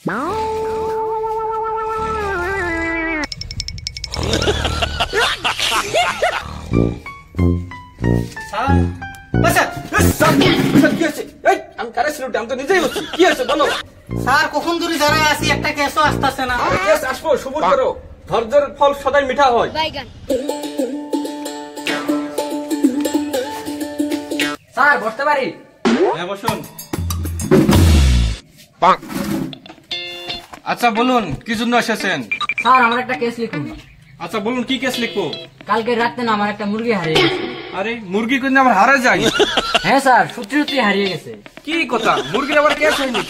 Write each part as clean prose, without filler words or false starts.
Sir কখন ধরে যারা আসি একটা কেসও আসতেছে না। কেস আসবো, সবুর করো, ধৈর্যের ফল সদাই মিঠা হয়। স্যার বসতে পারি? হ্যাঁ বসুন। আচ্ছা বলুন কি জন্য এসেছেন? স্যার আমার একটা কেস লিখুন। আচ্ছা বলুন কি কেস লিখবো? কালকে রাতে না আমার একটা মুরগি হারিয়ে গেছে। আরে মুরগি কিন্তু আমার হারা যায়? হ্যাঁ স্যার সত্যি সত্যি হারিয়ে গেছে। কি কথা, মুরগির আবার কেস হয়নি?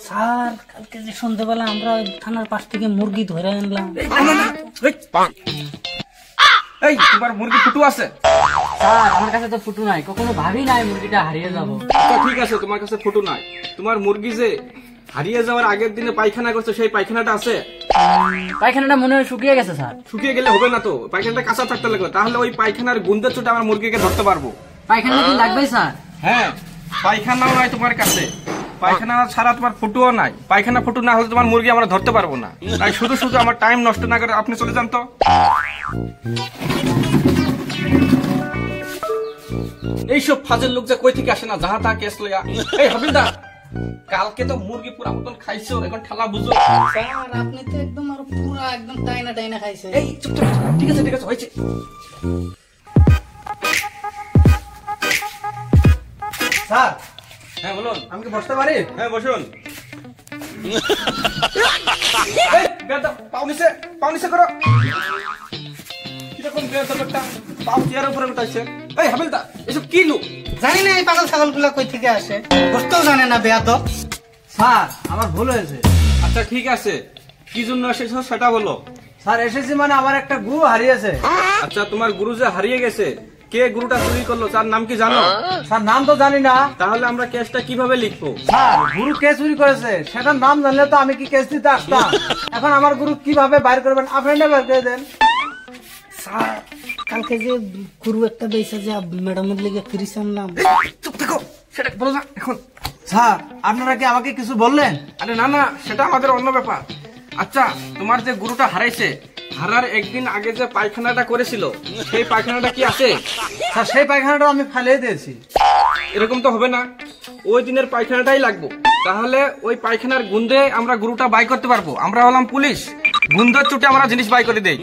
স্যার কালকে যে সন্ধ্যাবেলা আমরা থানার পাশ থেকে মুরগি ধরে আনলাম। এই তোমার মুরগি ফুটু আছে? স্যার আমার কাছে তো ফুটু নাই, কখনো ভাবি নাই মুরগিটা হারিয়ে যাবো। আচ্ছা ঠিক আছে, তোমার কাছে ফুটু নাই, তোমার মুরগি যে হারিয়ে যাওয়ার আগের দিনে পায়খানা করছে সেই পায়খানাটা আছে? পায়খানাটা মনে হয় শুকিয়ে গেছে স্যার। শুকিয়ে গেলে হবে না তো, পায়খানাটা কাঁচা থাকতে লাগবে, তাহলে ওই পায়খানার গুন্দের চোটে আমার মুরগিকে ধরতে পারবো। পায়খানা কি লাগবে স্যার? হ্যাঁ, পায়খানাও নাই তোমার কাছে, পায়খানা ছাড়া তোমার ফুটুও নাই, পায়খানা ফুটু না হলে তোমার মুরগি আমরা ধরতে পারবো না। তাই শুধু শুধু আমার টাইম নষ্ট না করে আপনি চলে যান তো। এইসব ফাজের লোক যে কই থেকে আসে না, যাহা তা কেস লইয়া। এই হাবিলদার, কালকে তো মুরগি পুরা মতন খাইছো, এখন ঠালা বুঝো। স্যার আপনি তো একদম আর পুরা একদম টাইনা টাইনা খাইছেন। এই চুপ চুপ, ঠিক আছে ঠিক আছে, হয়েছে। স্যার হ্যাঁ বলুন। আমি কি বসতে পারি? হ্যাঁ বসুন। এই, বেয়াদব, পাও নিচে করো। কিরকম বেয়াদব একটা, পাও চেয়ারের উপরে উঠাইছে। এই হাবিলদার, এসব কি লোক? জানি না এই পাগল ছাগল গুলা কই থেকে আসে, বসতেও জানে না বেয়াদব। স্যার আমার ভুল হয়েছে। আচ্ছা ঠিক আছে, কি জন্য এসেছো সেটা বলো। স্যার এসেছি মানে আমার একটা গুরু হারিয়েছে। আচ্ছা তোমার গুরু যে হারিয়ে গেছে, কে গুরুটা চুরি করলো তার নাম কি জানো? স্যার নাম তো জানি না। তাহলে আমরা কেসটা কিভাবে লিখবো? স্যার গুরু কে চুরি করেছে সেটার নাম জানলে তো আমি কি কেস দিতে আসতাম। এখন আমার গুরু কিভাবে বাইর করবেন, আপনি বের করে দেন। স্যার কালকে যে গুরু একটা বেসে যে ম্যাডামের লেগে ফিরিস আনলাম। চুপ থাকো, সেটা বলো না এখন। স্যার আপনারা কি আমাকে কিছু বললেন? আরে না না, সেটা আমাদের অন্য ব্যাপার। আচ্ছা তোমার যে গুরুটা হারাইছে, হারার একদিন আগে যে পায়খানাটা করেছিল সেই পায়খানাটা কি আছে? স্যার সেই পায়খানাটা আমি ফালিয়ে দিয়েছি। এরকম তো হবে না, ওই দিনের পায়খানাটাই লাগবে, তাহলে ওই পায়খানার গুন্দে আমরা গুরুটা বাই করতে পারবো। আমরা হলাম পুলিশ, গুন্দের চুটে আমরা জিনিস বাই করে দেই।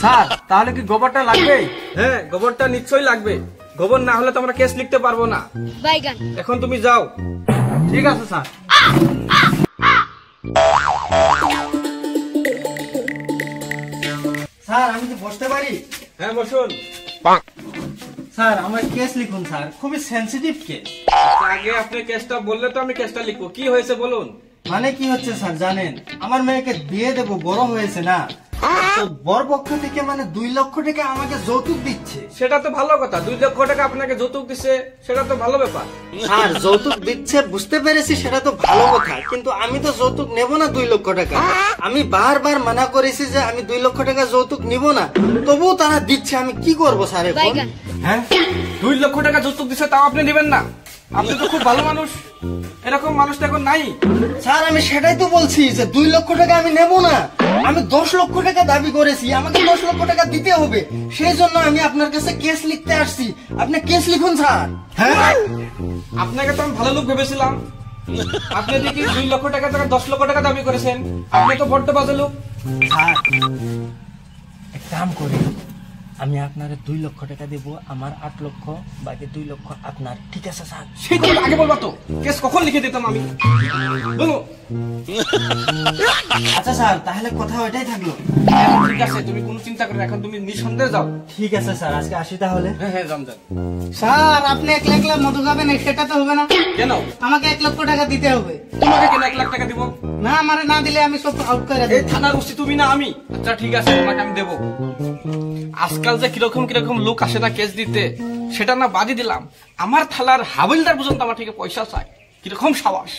স্যার তাহলে কি গোবরটা লাগবে? হ্যাঁ গোবরটা নিশ্চয়ই লাগবে, গোবর না হলে তো আমরা কেস লিখতে পারবো না। এখন তুমি যাও। ঠিক আছে স্যার। স্যার আমি কি বসতে পারি? হ্যাঁ বসুন। স্যার আমার কেস লিখুন স্যার, খুবই সেনসিটিভ কেস। আগে আপনি কেসটা বললে তো আমি কেসটা লিখবো। কি হয়েছে বলুন। মানে কি হচ্ছে স্যার জানেন, আমার মেয়েকে বিয়ে দেবো, বড় হয়েছে না, তো বর পক্ষ থেকে মানে 2 লক্ষ টাকা আমাকে যৌতুক দিচ্ছে। সেটা তো ভালো কথা, 2 লক্ষ টাকা আপনাকে যৌতুক দিচ্ছে, সেটা তো ভালো ব্যাপার। স্যার যৌতুক দিচ্ছে বুঝতে পেরেছি, সেটা তো ভালো কথা, কিন্তু আমি তো যৌতুক নেব না 2 লক্ষ টাকা। আমি বারবার মানা করেছি যে আমি 2 লক্ষ টাকা যৌতুক নিব না, তবুও তারা দিচ্ছে। আমি কি করব স্যার এখন? হ্যাঁ 2 লক্ষ টাকা যৌতুক দিচ্ছে, তাও আপনি নেবেন না? আপনি তো খুব ভালো মানুষ, এরকম মানুষ তো এখন নাই। স্যার আমি সেটাই তো বলছি যে 2 লক্ষ টাকা আমি নেব না, আমি 10 লক্ষ টাকা দাবি করেছি, আমাকে 10 লক্ষ টাকা দিতে হবে। সেই জন্য আমি আপনার কাছে কেস লিখতে আসছি। আপনি কেস লিখুন স্যার। হ্যাঁ আপনাকে তো আমি ভালো লোক ভেবেছিলাম, আপনি দেখি 2 লক্ষ টাকা থেকে 10 লক্ষ টাকা দাবি করেছেন। আপনি তো বড্ড বাজে লোক। স্যার এক কাম করি, আমি আপনারে 2 লক্ষ টাকা দেব, আমার 8 লক্ষ, বাকি 2 লক্ষ আপনার। ঠিক আছে স্যার? সেই কথা আগে বলবা তো, কেস কখন লিখে দিতাম আমি। বলো। আচ্ছা স্যার তাহলে কথা ওইটাই থাকলো। ঠিক আছে, তুমি কোনো চিন্তা করো না, এখন তুমি নিঃসন্দেহে যাও। ঠিক আছে স্যার, আজকে আসি তাহলে। হ্যাঁ হ্যাঁ যান। স্যার আপনি 1 লাখ মধু খাবেন, সেটা তো হবে না। কেন? আমাকে 1 লক্ষ টাকা দিতে হবে। তোমাকে কেন 1 লাখ টাকা দিব? না আমারে না দিলে আমি সব আউট করে এই দেব। থানার ওসি তুমি না আমি? আচ্ছা ঠিক আছে, তোমাকে আমি দেবো। আজকাল যে কিরকম কিরকম লোক আসে না কেস দিতে, সেটা না বাদই দিলাম, আমার থালার হাবিলদার পর্যন্ত আমার থেকে পয়সা চায়। কিরকম সাবাস!